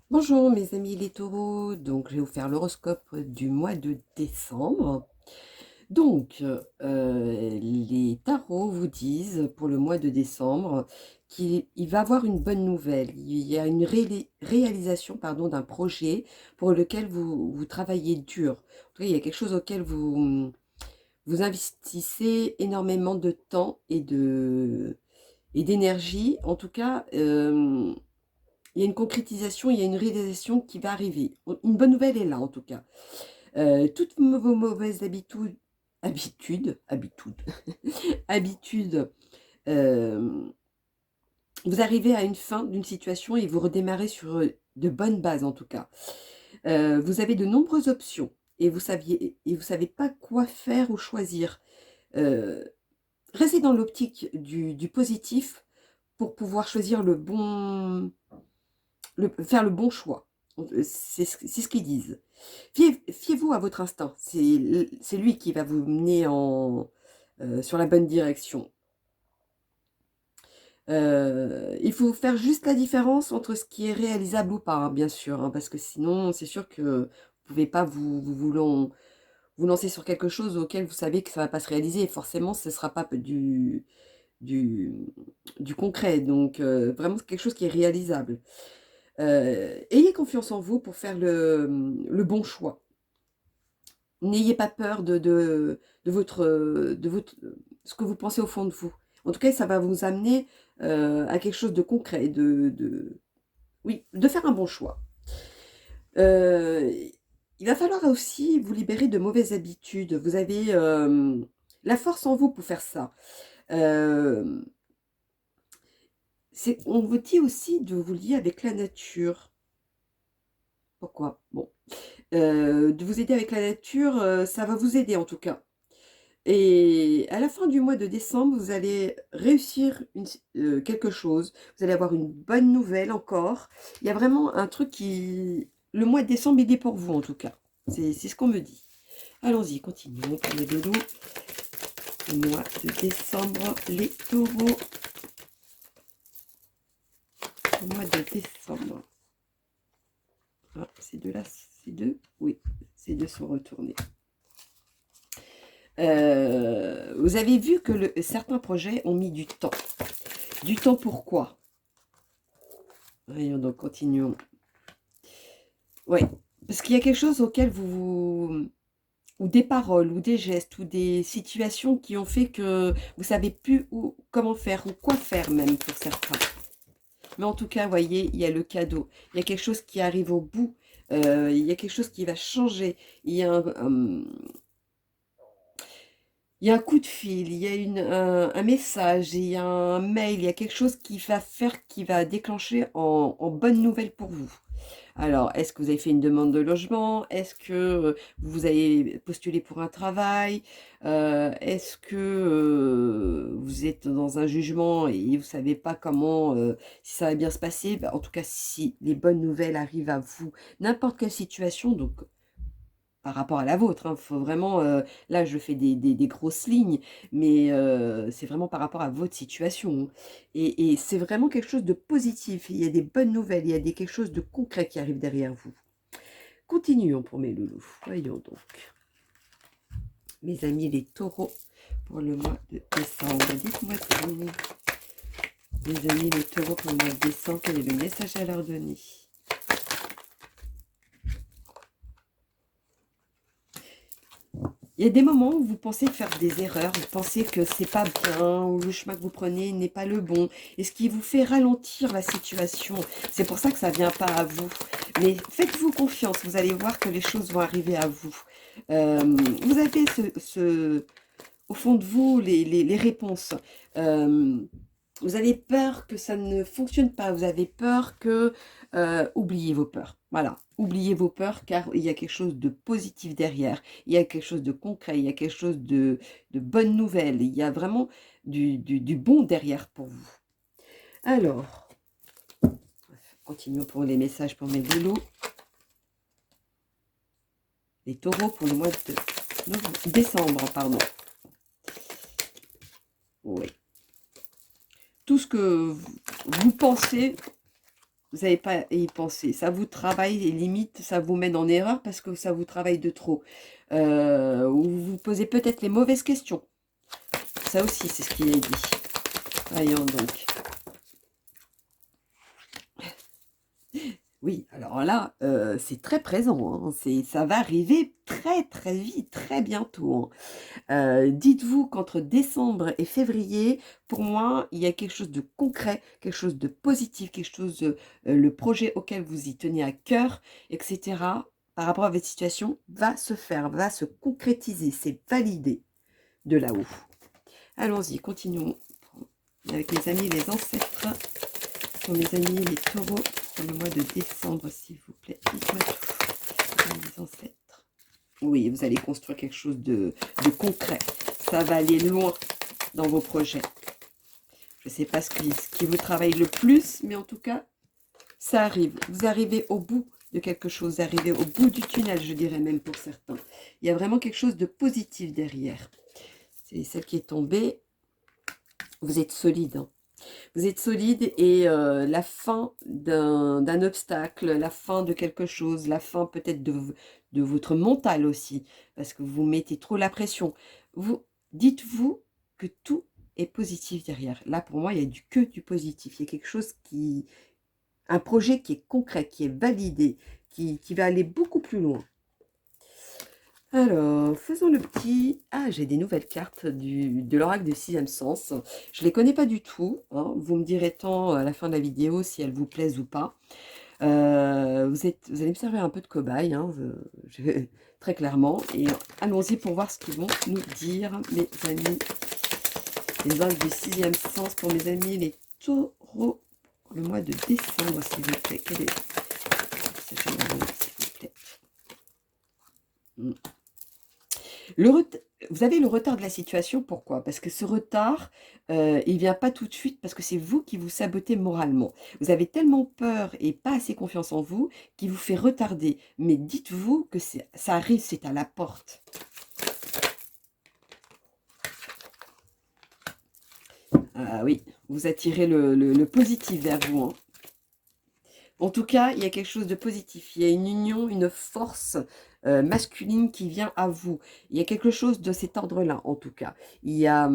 Bonjour mes amis les taureaux, donc je vais vous faire l'horoscope du mois de décembre. Donc, les tarots vous disent pour le mois de décembre qu'il va avoir une bonne nouvelle. Il y a une réalisation pardon, d'un projet pour lequel vous travaillez dur. En tout cas, il y a quelque chose auquel vous investissez énormément de temps et d'énergie. En tout cas, il y a une concrétisation, il y a une réalisation qui va arriver. Une bonne nouvelle est là, en tout cas. Toutes vos mauvaises habitudes, euh, vous arrivez à une fin d'une situation et vous redémarrez sur de bonnes bases, en tout cas. Vous avez de nombreuses options et vous savez pas quoi faire ou choisir. Euh, Restez dans l'optique du positif pour pouvoir choisir faire le bon choix. C'est ce qu'ils disent. Fiez-vous à votre instinct. C'est lui qui va vous mener sur la bonne direction. Il faut faire juste la différence entre ce qui est réalisable ou pas, hein, bien sûr, hein, parce que sinon, c'est sûr que vous ne pouvez pas vous lancer sur quelque chose auquel vous savez que ça ne va pas se réaliser. Et forcément, ce ne sera pas du, du concret. Donc, vraiment quelque chose qui est réalisable. Ayez confiance en vous pour faire le bon choix. N'ayez pas peur de ce que vous pensez au fond de vous. En tout cas, ça va vous amener à quelque chose de concret, oui, de faire un bon choix. Euh, il va falloir aussi vous libérer de mauvaises habitudes. Vous avez la force en vous pour faire ça. Euh, on vous dit aussi de vous lier avec la nature. Pourquoi? Bon. De vous aider avec la nature, ça va vous aider en tout cas. Et à la fin du mois de décembre, vous allez réussir quelque chose. Vous allez avoir une bonne nouvelle encore. Il y a vraiment un truc qui... Le mois de décembre, il est pour vous en tout cas. C'est ce qu'on me dit. Allons-y, continuons pour les dodos. Le mois de décembre, les taureaux. Le mois de décembre. Ah, ces deux-là, ces deux? Oui, ces deux sont retournés. Vous avez vu que certains projets ont mis du temps. Du temps pourquoi? Voyons donc, continuons. Oui, parce qu'il y a quelque chose auquel ou des paroles, ou des gestes, ou des situations qui ont fait que vous savez plus comment faire, ou quoi faire même pour certains. Mais en tout cas, vous voyez, il y a le cadeau. Il y a quelque chose qui arrive au bout. Il y a quelque chose qui va changer. Il y a un coup de fil, il y a un message, il y a un mail, il y a quelque chose qui va faire, qui va déclencher en bonne nouvelle pour vous. Alors, est-ce que vous avez fait une demande de logement? Est-ce que vous avez postulé pour un travail? Est-ce que vous êtes dans un jugement et vous ne savez pas comment, si ça va bien se passer? Ben, en tout cas, si les bonnes nouvelles arrivent à vous, n'importe quelle situation, donc par rapport à la vôtre, hein, faut vraiment, là je fais des grosses lignes, mais c'est vraiment par rapport à votre situation, hein. Et c'est vraiment quelque chose de positif. Il y a des bonnes nouvelles, il y a quelque chose de concret qui arrive derrière vous. Continuons pour mes loulous. Voyons donc. Mes amis les taureaux pour le mois de décembre. Dites-moi tout. Mes amis les taureaux pour le mois de décembre, quel est le message à leur donner? Il y a des moments où vous pensez faire des erreurs, vous pensez que c'est pas bien, ou le chemin que vous prenez n'est pas le bon, et ce qui vous fait ralentir la situation. C'est pour ça que ça vient pas à vous. Mais faites-vous confiance, vous allez voir que les choses vont arriver à vous. Vous avez au fond de vous les réponses. Euh, Vous avez peur que ça ne fonctionne pas. Vous avez peur que... oubliez vos peurs. Voilà. Oubliez vos peurs car il y a quelque chose de positif derrière. Il y a quelque chose de concret. Il y a quelque chose de bonne nouvelle. Il y a vraiment du bon derrière pour vous. Alors, continuons pour les messages pour mes loulous. Les taureaux pour le mois de décembre, pardon. Oui. Tout ce que vous pensez vous n'avez pas à y penser. Ça vous travaille et limite, ça vous mène en erreur parce que ça vous travaille de trop. Ou vous vous posez peut-être les mauvaises questions. Ça aussi, c'est ce qu'il est dit. Voyons donc. Oui, alors là, c'est très présent, hein. Ça va arriver très très vite, très bientôt, hein. Dites-vous qu'entre décembre et février, pour moi, il y a quelque chose de concret, quelque chose de positif, quelque chose, le projet auquel vous y tenez à cœur, etc., par rapport à votre situation, va se faire, va se concrétiser, c'est validé de là-haut. Allons-y, continuons avec mes amis les ancêtres. Pour mes amis les taureaux, pour le mois de décembre, s'il vous plaît. Dites-moi tout. Les ancêtres. Oui, vous allez construire quelque chose de concret. Ça va aller loin dans vos projets. Je ne sais pas ce qui vous travaille le plus, mais en tout cas, ça arrive. Vous arrivez au bout de quelque chose. Vous arrivez au bout du tunnel, je dirais même pour certains. Il y a vraiment quelque chose de positif derrière. C'est celle qui est tombée. Vous êtes solide, hein. Vous êtes solide et la fin d'un obstacle, la fin de quelque chose, la fin peut-être de votre mental aussi, parce que vous mettez trop la pression. Dites-vous que tout est positif derrière. Là, pour moi, il y a que du positif. Il y a quelque chose un projet qui est concret, qui est validé, qui va aller beaucoup plus loin. Alors, faisons le petit... Ah, j'ai des nouvelles cartes de l'oracle de sixième sens. Je ne les connais pas du tout, hein. Vous me direz tant à la fin de la vidéo si elles vous plaisent ou pas. Vous allez me servir un peu de cobaye, hein, très clairement. Et allons-y pour voir ce qu'ils vont nous dire, mes amis. Les oracles du sixième sens pour mes amis, les taureaux, pour le mois de décembre, s'il vous plaît. Quel est... s'il vous plaît. Vous avez le retard de la situation, pourquoi? Parce que ce retard, il ne vient pas tout de suite, parce que c'est vous qui vous sabotez moralement. Vous avez tellement peur et pas assez confiance en vous, qui vous fait retarder. Mais dites-vous que ça arrive, c'est à la porte. Ah oui, vous attirez le positif vers vous, hein. En tout cas, il y a quelque chose de positif. Il y a une union, une force masculine qui vient à vous. Il y a quelque chose de cet ordre-là, en tout cas. Il y a...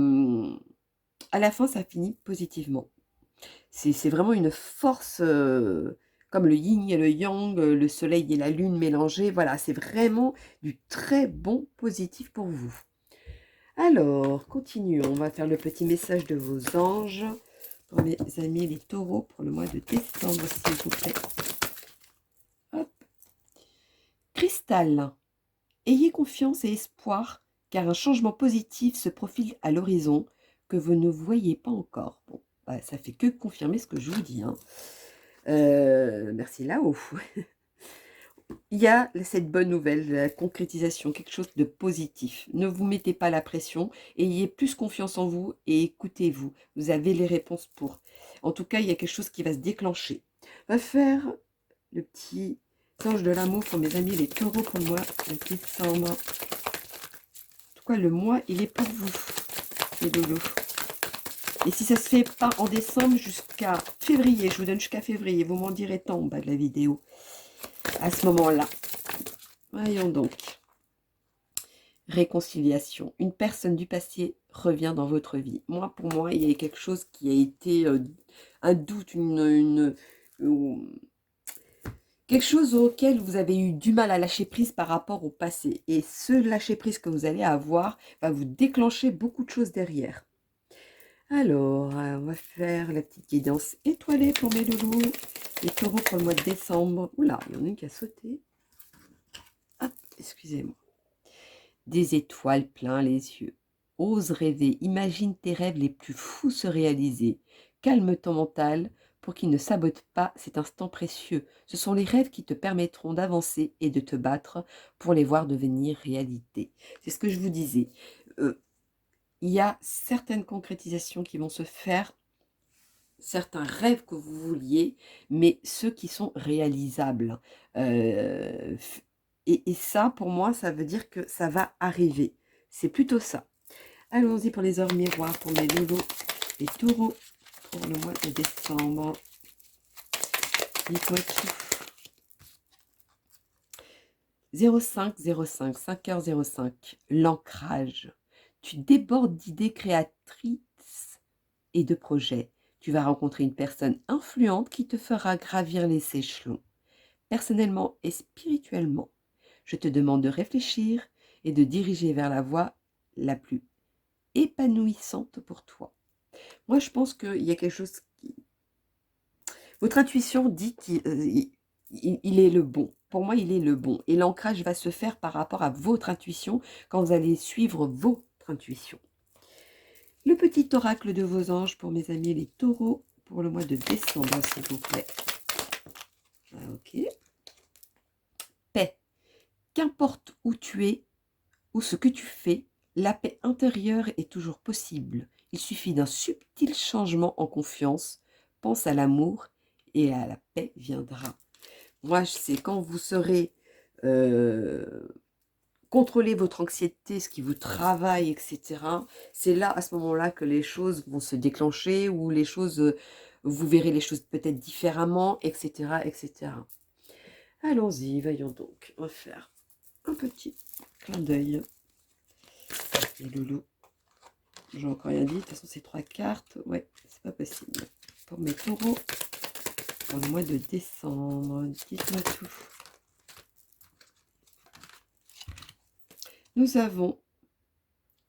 à la fin, ça finit positivement. C'est vraiment une force, comme le yin et le yang, le soleil et la lune mélangés. Voilà, c'est vraiment du très bon positif pour vous. Alors, continuons. On va faire le petit message de vos anges. Pour mes amis les taureaux, pour le mois de décembre, s'il vous plaît. Hop. Cristal. Ayez confiance et espoir, car un changement positif se profile à l'horizon que vous ne voyez pas encore. Bon, bah, ça fait que confirmer ce que je vous dis, hein. Merci là-haut. Il y a cette bonne nouvelle, la concrétisation, quelque chose de positif. Ne vous mettez pas la pression, ayez plus confiance en vous et écoutez-vous. Vous avez les réponses pour. En tout cas, il y a quelque chose qui va se déclencher. On va faire le petit ange de l'amour pour mes amis les taureaux pour le mois de décembre. En tout cas, le mois, il est pour vous, les dodos. Et si ça se fait pas en décembre jusqu'à février, je vous donne jusqu'à février, vous m'en direz tant en bas de la vidéo. À ce moment-là. Voyons donc. Réconciliation. Une personne du passé revient dans votre vie. Moi, pour moi, il y a quelque chose qui a été un doute, quelque chose auquel vous avez eu du mal à lâcher prise par rapport au passé. Et ce lâcher prise que vous allez avoir va vous déclencher beaucoup de choses derrière. Alors, on va faire la petite guidance étoilée pour mes loulous. Les taureaux pour le mois de décembre. Oula, il y en a une qui a sauté. Hop, excusez-moi. Des étoiles plein les yeux. Ose rêver, imagine tes rêves les plus fous se réaliser. Calme ton mental pour qu'il ne sabote pas cet instant précieux. Ce sont les rêves qui te permettront d'avancer et de te battre pour les voir devenir réalité. C'est ce que je vous disais. Il y a certaines concrétisations qui vont se faire, certains rêves que vous vouliez, mais ceux qui sont réalisables. Et ça, pour moi, ça veut dire que ça va arriver. C'est plutôt ça. Allons-y pour les heures miroirs, pour les loulous, les taureaux, pour le mois de décembre. Dites-moi tout. 05 05 5h05. L'ancrage. Tu débordes d'idées créatrices et de projets. Tu vas rencontrer une personne influente qui te fera gravir les échelons, personnellement et spirituellement. Je te demande de réfléchir et de diriger vers la voie la plus épanouissante pour toi. Moi, je pense qu'il y a quelque chose qui... Votre intuition dit qu'il est le bon. Pour moi, il est le bon. Et l'ancrage va se faire par rapport à votre intuition quand vous allez suivre votre intuition. Le petit oracle de vos anges pour mes amis les taureaux pour le mois de décembre, s'il vous plaît. Ok. Paix. Qu'importe où tu es ou ce que tu fais, la paix intérieure est toujours possible. Il suffit d'un subtil changement en confiance. Pense à l'amour et à la paix viendra. Moi, c'est quand vous serez contrôler votre anxiété, ce qui vous travaille, etc. C'est là, à ce moment-là, que les choses vont se déclencher ou les choses, vous verrez les choses peut-être différemment, etc., etc. Allons-y, voyons donc. On va faire un petit clin d'œil. Les loulous. J'ai encore rien dit. De toute façon, c'est 3 cartes. Ouais, c'est pas possible. Pour mes taureaux, pour le mois de décembre. Dites-moi tout. Nous avons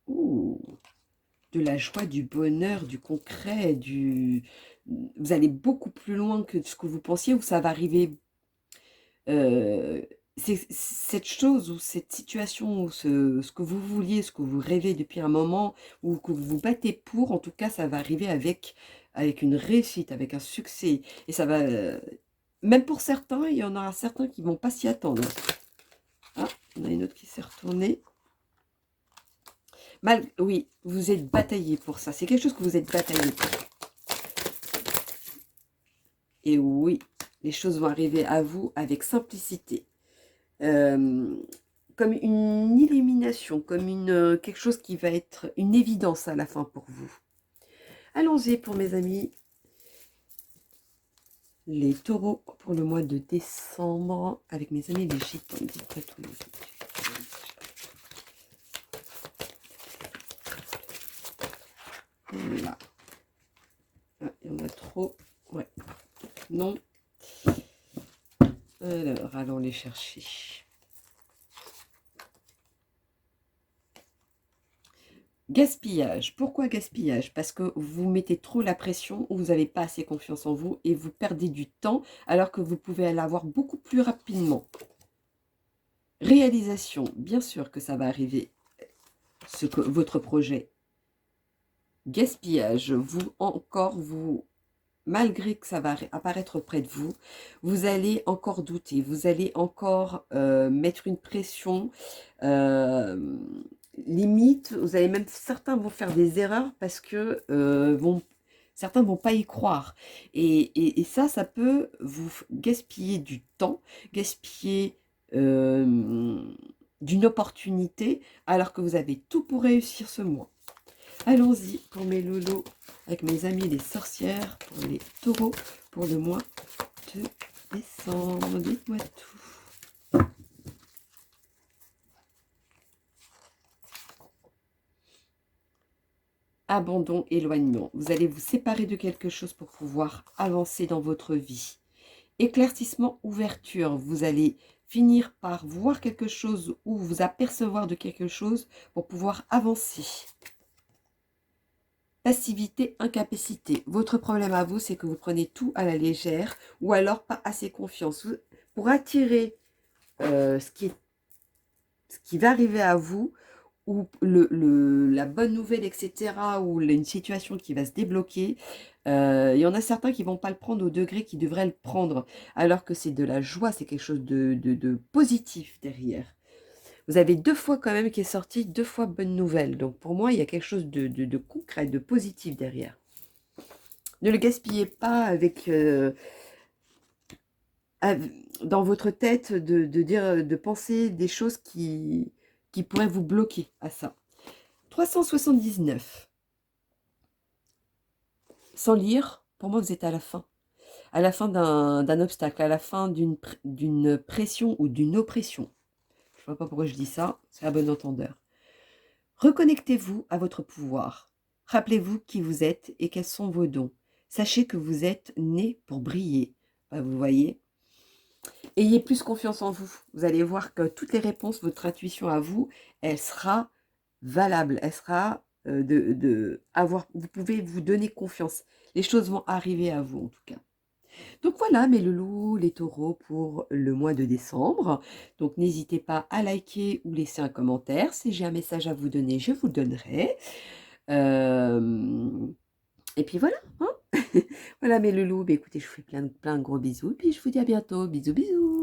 de la joie, du bonheur, du concret, vous allez beaucoup plus loin que ce que vous pensiez, où ça va arriver. Cette chose ou cette situation, ou ce que vous vouliez, ce que vous rêvez depuis un moment, ou que vous vous battez pour, en tout cas, ça va arriver avec une réussite, avec un succès. Et ça va... même pour certains, il y en aura certains qui ne vont pas s'y attendre. Ah, on a une autre qui s'est retournée. Oui, vous êtes bataillé pour ça. C'est quelque chose que vous êtes bataillé pour. Et oui, les choses vont arriver à vous avec simplicité. Comme une illumination, comme quelque chose qui va être une évidence à la fin pour vous. Allons-y pour mes amis. Les taureaux pour le mois de décembre avec mes amis les gitans. Dites-moi tout. Voilà. Ah, il y en a trop. Ouais. Non. Alors, allons les chercher. Gaspillage. Pourquoi gaspillage? Parce que vous mettez trop la pression ou vous n'avez pas assez confiance en vous et vous perdez du temps alors que vous pouvez l'avoir beaucoup plus rapidement. Réalisation. Bien sûr que ça va arriver, votre projet. Gaspillage. Malgré que ça va apparaître près de vous, vous allez encore douter, vous allez encore mettre une pression, limite, vous allez même, certains vont faire des erreurs parce que certains ne vont pas y croire. Et ça peut vous gaspiller du temps, gaspiller d'une opportunité, alors que vous avez tout pour réussir ce mois. Allons-y pour mes loulous, avec mes amis les sorcières, pour les taureaux, pour le mois de décembre. Dites-moi tout. Abandon, éloignement. Vous allez vous séparer de quelque chose pour pouvoir avancer dans votre vie. Éclaircissement, ouverture. Vous allez finir par voir quelque chose ou vous apercevoir de quelque chose pour pouvoir avancer. Passivité, incapacité. Votre problème à vous, c'est que vous prenez tout à la légère ou alors pas assez confiance. Pour attirer ce qui va arriver à vous, ou la bonne nouvelle, etc., ou une situation qui va se débloquer, il y en a certains qui ne vont pas le prendre au degré qu'ils devraient le prendre, alors que c'est de la joie, c'est quelque chose de positif derrière. Vous avez 2 fois quand même qui est sorti, 2 fois bonne nouvelle. Donc pour moi, il y a quelque chose de concret, de positif derrière. Ne le gaspillez pas avec dans votre tête de penser des choses qui pourraient vous bloquer à ça. 379. Sans lire, pour moi, vous êtes à la fin. à la fin d'un obstacle, à la fin d'une pression ou d'une oppression. Je ne vois pas pourquoi je dis ça, c'est à bon entendeur. Reconnectez-vous à votre pouvoir. Rappelez-vous qui vous êtes et quels sont vos dons. Sachez que vous êtes né pour briller. Vous voyez, ayez plus confiance en vous. Vous allez voir que toutes les réponses, votre intuition à vous, elle sera valable. Elle sera vous pouvez vous donner confiance. Les choses vont arriver à vous en tout cas. Donc voilà mes loulous, les taureaux pour le mois de décembre. Donc n'hésitez pas à liker ou laisser un commentaire. Si j'ai un message à vous donner, je vous le donnerai. Et puis voilà. Hein. Voilà mes loulous. Écoutez, je vous fais plein de gros bisous. Et puis je vous dis à bientôt. Bisous, bisous.